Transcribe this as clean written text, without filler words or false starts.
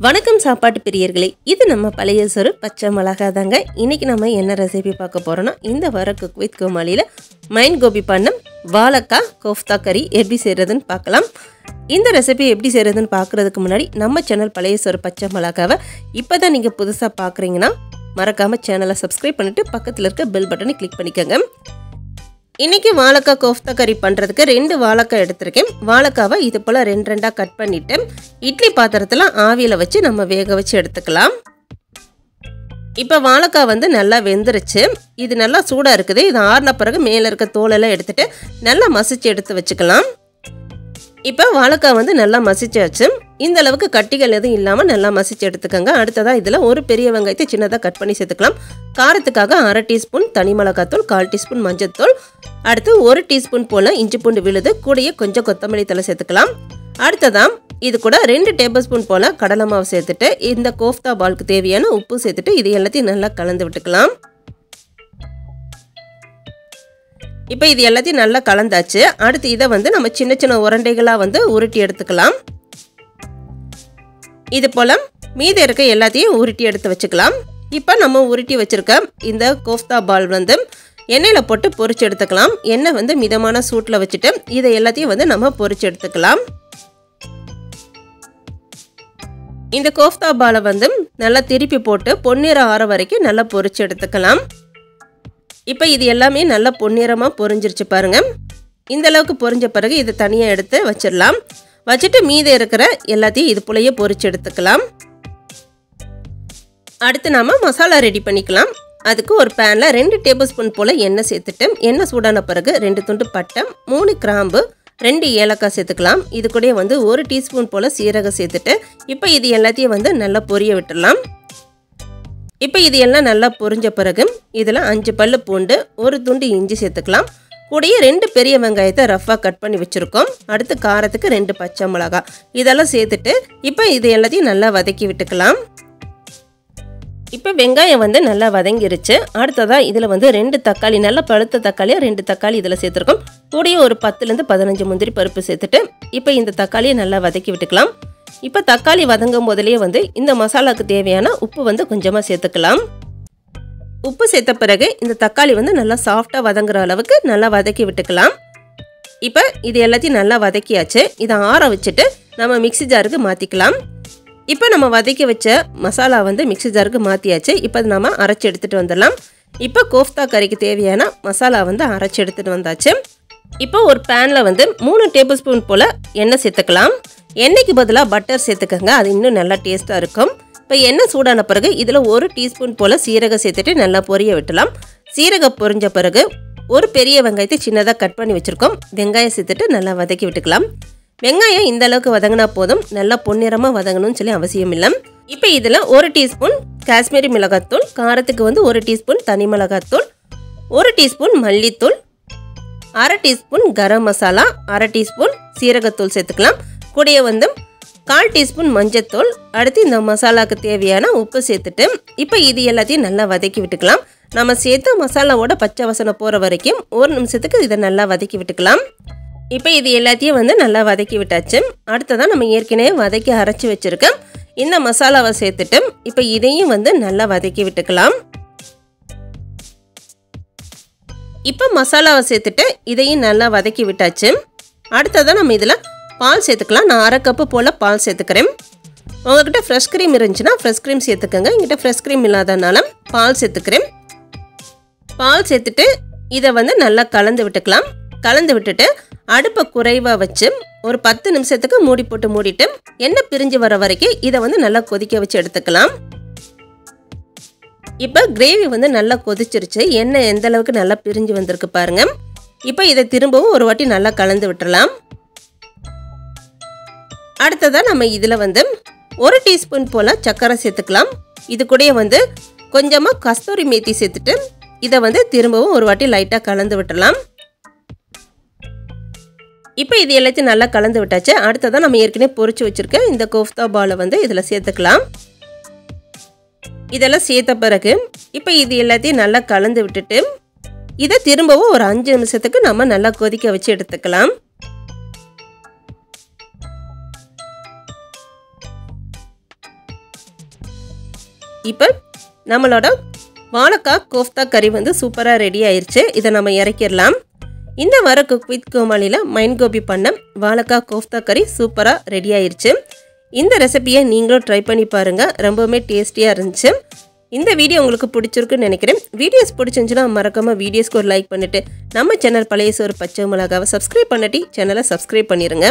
வணக்கம் சாப்பாட்டு பிரியர்களே, இது நம்ம பழையசொரு பச்சைமொளகா தாங்க. இன்றைக்கி நம்ம என்ன ரெசிபி பார்க்க போகிறோன்னா, இந்த வார குக் வித் கோமாளியில் மைன் கோபி பண்ண வாழைக்காய் கோஃப்தா கறி எப்படி செய்கிறதுன்னு பார்க்கலாம். இந்த ரெசிபி எப்படி செய்கிறதுன்னு பார்க்குறதுக்கு முன்னாடி நம்ம சேனல் பழையசொரு பச்சைமொளகாவை இப்போ தான் நீங்கள் புதுசாக பார்க்குறீங்கன்னா மறக்காமல் சேனலை சப்ஸ்கிரைப் பண்ணிவிட்டு பக்கத்தில் இருக்க பெல் பட்டனை கிளிக் பண்ணிக்கோங்க. இன்றைக்கி வாழைக்காய் கோஃப்தா கறி பண்ணுறதுக்கு 2 வாழைக்காய் எடுத்திருக்கேன். வாழைக்காவை இது போல் 2 கட் பண்ணிவிட்டு இட்லி பாத்திரத்தில் ஆவியில் வச்சு நம்ம வேக வச்சு எடுத்துக்கலாம். இப்போ வாழைக்காய் நல்லா வெந்துருச்சு. இது நல்லா சூடாக இருக்குது. இது ஆறின பிறகு மேலே இருக்க தோலெல்லாம் எடுத்துகிட்டு நல்லா மசிச்சு எடுத்து வச்சுக்கலாம். இப்போ வாழைக்காய் நல்லா மசிச்சாச்சு. இந்த அளவுக்கு கட்டிகள் எதுவும் இல்லாமல் நல்லா மசிச்சு எடுத்துக்கோங்க. அடுத்ததாக இதில் ஒரு பெரிய வெங்காயத்தை சின்னதாக கட் பண்ணி சேர்த்துக்கலாம். காரத்துக்காக 1/2 டீஸ்பூன் தனி மிளகாத்தூள், 1/4 டீஸ்பூன் மஞ்சள்தூள், அடுத்து 1 டீஸ்பூன் போல் இஞ்சி பூண்டு விழுது, கூடயே கொஞ்சம் கொத்தமல்லி தழை சேர்த்துக்கலாம். அடுத்ததான் இது கூட 2 டேபிள் ஸ்பூன் போல் கடலை மாவு சேர்த்துட்டு இந்த கோஃப்தா பாலுக்கு தேவையான உப்பு சேர்த்துட்டு இது எல்லாத்தையும் நல்லா கலந்து விட்டுக்கலாம். இப்போ இது எல்லாத்தையும் நல்லா கலந்தாச்சு. அடுத்து இதை நம்ம சின்ன சின்ன உருண்டைகளாக உருட்டி எடுத்துக்கலாம். இது போல் மீதி இருக்க எல்லாத்தையும் உருட்டி எடுத்து வச்சுக்கலாம். இப்போ நம்ம உருட்டி வச்சுருக்க இந்த கோஃப்தா பால் எண்ணெயில் போட்டு பொரிச்சு எடுத்துக்கலாம். எண்ணெய் மிதமான சூட்டில் வச்சுட்டு இதை எல்லாத்தையும் நம்ம பொரிச்சு எடுத்துக்கலாம். இந்த கோஃப்தா பாலை நல்லா திருப்பி போட்டு பொன்னிறம் ஆற வரைக்கும் நல்லா பொரிச்சு எடுத்துக்கலாம். இப்போ இது எல்லாமே நல்லா பொன்னிறமாக பொரிஞ்சிருச்சு பாருங்கள். இந்த அளவுக்கு பொரிஞ்ச பிறகு இதை தனியாக எடுத்து வச்சிடலாம். வச்சுட்டு மீதி இருக்கிற எல்லாத்தையும் இது போலயே பொரிச்சு எடுத்துக்கலாம். அடுத்து நாம் மசாலா ரெடி பண்ணிக்கலாம். அதுக்கு ஒரு பேனில் 2 டேபிள் ஸ்பூன் போல் எண்ணெய் சேர்த்துட்டு எண்ணெய் சூடான பிறகு 2 துண்டு பட்டை, 3 கிராம்பு, 2 ஏலக்காய் சேர்த்துக்கலாம். இது கூட 1 டீஸ்பூன் போல் சீரகம் சேர்த்துட்டு இப்போ இது எல்லாத்தையும் நல்லா பொரிய விட்டுடலாம். இப்போ இது எல்லாம் நல்லா பொரிஞ்ச பிறகு இதில் 5 பல்லு பூண்டு, 1 துண்டு இஞ்சி சேர்த்துக்கலாம். கூடயே 2 பெரிய வெங்காயத்தை ரஃபாக கட் பண்ணி வச்சுருக்கோம். அடுத்து காரத்துக்கு 2 பச்சை மிளகா இதெல்லாம் சேர்த்துட்டு இப்போ இது எல்லாத்தையும் நல்லா வதக்கி விட்டுக்கலாம். இப்போ வெங்காயம் நல்லா வதங்கிருச்சு. அடுத்ததாக இதில் 2 தக்காளி, நல்லா பழுத்த தக்காளியாக 2 தக்காளி இதில் சேர்த்துருக்கோம். கூடயே ஒரு 10லேருந்து 15 முந்திரி பருப்பு சேர்த்துட்டு இப்போ இந்த தக்காளியை நல்லா வதக்கி விட்டுக்கலாம். இப்போ தக்காளி வதங்கும் போதுலேயே இந்த மசாலாவுக்கு தேவையான உப்பு கொஞ்சமாக சேர்த்துக்கலாம். உப்பு சேர்த்த பிறகு இந்த தக்காளி நல்லா சாஃப்டாக வதங்குற அளவுக்கு நல்லா வதக்கி விட்டுக்கலாம். இப்போ இது எல்லாத்தையும் நல்லா வதக்கியாச்சு. இதை ஆற வச்சுட்டு நம்ம மிக்ஸி ஜாருக்கு மாற்றிக்கலாம். இப்போ நம்ம வதக்கி வச்ச மசாலா மிக்ஸி ஜாருக்கு மாற்றியாச்சு. இப்போ நம்ம அரைச்சி எடுத்துகிட்டு வந்துடலாம். இப்போ கோஃப்தா கறிக்கு தேவையான மசாலா அரைச்சி எடுத்துகிட்டு வந்தாச்சு. இப்போ ஒரு பேனில் 3 டேபிள் ஸ்பூன் போல் எண்ணெய் சேர்த்துக்கலாம். எண்ணெய்க்கு பதிலாக பட்டர் சேர்த்துக்கோங்க, அது இன்னும் நல்லா டேஸ்ட்டாக இருக்கும். இப்போ எண்ணெய் சூடான பிறகு இதில் 1 டீஸ்பூன் போல் சீரகம் சேர்த்துட்டு நல்லா பொரிய விட்டலாம். சீரகம் பொரிஞ்ச பிறகு ஒரு பெரிய வெங்காயத்தை சின்னதாக கட் பண்ணி வச்சுருக்கோம். வெங்காயம் சேர்த்துட்டு நல்லா வதக்கி விட்டுக்கலாம். வெங்காயம் இந்த அளவுக்கு வதங்கினா போதும், நல்லா பொன்னிறமாக வதங்கணும்னு சொல்லி அவசியம் இல்லை. இப்போ இதில் 1 டீஸ்பூன் காஷ்மீரி மிளகாத்தூள், காரத்துக்கு 1 டீஸ்பூன் தனி மிளகாத்தூள், 1 டீஸ்பூன் மல்லித்தூள், 1/2 டீஸ்பூன் கரம் மசாலா, 1/2 டீஸ்பூன் சீரகத்தூள் சேர்த்துக்கலாம். கூடயே 1/4 டீஸ்பூன் மஞ்சத்தூள், அடுத்து இந்த மசாலாவுக்கு தேவையான உப்பு சேர்த்துட்டு இப்போ இது எல்லாத்தையும் நல்லா வதக்கி விட்டுக்கலாம். நம்ம சேர்த்த மசாலாவோட பச்சை வாசனை போகிற வரைக்கும் 1 நிமிஷத்துக்கு இதை நல்லா வதக்கி விட்டுக்கலாம். இப்போ இது எல்லாத்தையும் நல்லா வதக்கி விட்டாச்சு. அடுத்ததான் நம்ம ஏற்கனவே வதக்கி அரைச்சி வச்சுருக்கேன் இந்த மசாலாவை சேர்த்துட்டு இப்போ இதையும் நல்லா வதக்கி விட்டுக்கலாம். இப்போ மசாலாவை சேர்த்துட்டு இதையும் நல்லா வதக்கி விட்டாச்சு. அடுத்ததான் நம்ம இதில் பால் சேர்த்துக்கலாம். நான் 1/2 கப்பு போல் பால் சேர்த்துக்கிறேன். உங்கள்கிட்ட ஃப்ரெஷ் க்ரீம் இருந்துச்சுன்னா ஃப்ரெஷ் க்ரீம் சேர்த்துக்கோங்க. என்கிட்ட ஃப்ரெஷ் க்ரீம் இல்லாதனால பால் சேர்த்துக்கிறேன். பால் சேர்த்துட்டு இதை நல்லா கலந்து விட்டுக்கலாம். கலந்து விட்டுட்டு அடுப்பை குறைவாக வச்சு ஒரு 10 நிமிஷத்துக்கு மூடி போட்டு மூடிட்டு எண்ணெய் பிரிஞ்சு வர வரைக்கும் இதை நல்லா கொதிக்க வச்சு எடுத்துக்கலாம். இப்போ கிரேவி நல்லா கொதிச்சிருச்சு. எண்ணெய் எந்த அளவுக்கு நல்லா பிரிஞ்சு வந்திருக்கு பாருங்கள். இப்போ இதை திரும்பவும் ஒரு வாட்டி நல்லா கலந்து விட்டுறலாம். அடுத்ததாக நம்ம இதில் 1 டீஸ்பூன் போல் சர்க்கரை சேர்த்துக்கலாம். இது கூட கொஞ்சமாக கஸ்தூரி மேத்தி சேர்த்துட்டு இதை திரும்பவும் ஒரு வாட்டி லைட்டாக கலந்து விட்டுறலாம். இப்போ இது எல்லாத்தையும் நல்லா கலந்து விட்டாச்சு. அடுத்ததாக நம்ம ஏற்கனவே பொரிச்சு வச்சுருக்க இந்த கோஃப்தா பாலை இதில் சேர்த்துக்கலாம். இதெல்லாம் சேர்த்த பிறகு இப்போ இது எல்லாத்தையும் நல்லா கலந்து விட்டுட்டு இதை திரும்பவும் ஒரு 5 நிமிஷத்துக்கு நம்ம நல்லா கொதிக்க வச்சு எடுத்துக்கலாம். இப்போ நம்மளோட வாழைக்காய் கோஃப்தா கறி வந்து சூப்பராக ரெடி ஆயிடுச்சு. இதை நம்ம இறக்கிடலாம். இந்த வார குக் வித் கோமாளியில் மைம் கோபி பண்ண வாழைக்காய் கோஃப்தா கறி சூப்பராக ரெடி ஆயிடுச்சு. இந்த ரெசிபியை நீங்களும் ட்ரை பண்ணி பாருங்கள். ரொம்பவுமே டேஸ்டியாக இருந்துச்சு. இந்த வீடியோ உங்களுக்கு பிடிச்சிருக்குன்னு நினைக்கிறேன். வீடியோஸ் பிடிச்சிருந்துச்சுன்னா மறக்காமல் வீடியோஸ்க்கு ஒரு லைக் பண்ணிவிட்டு நம்ம சேனல் பழைய சோறு பச்சை மிளகாவை சப்ஸ்கிரைப் பண்ணிட்டு சேனலை சப்ஸ்கிரைப் பண்ணிடுங்க.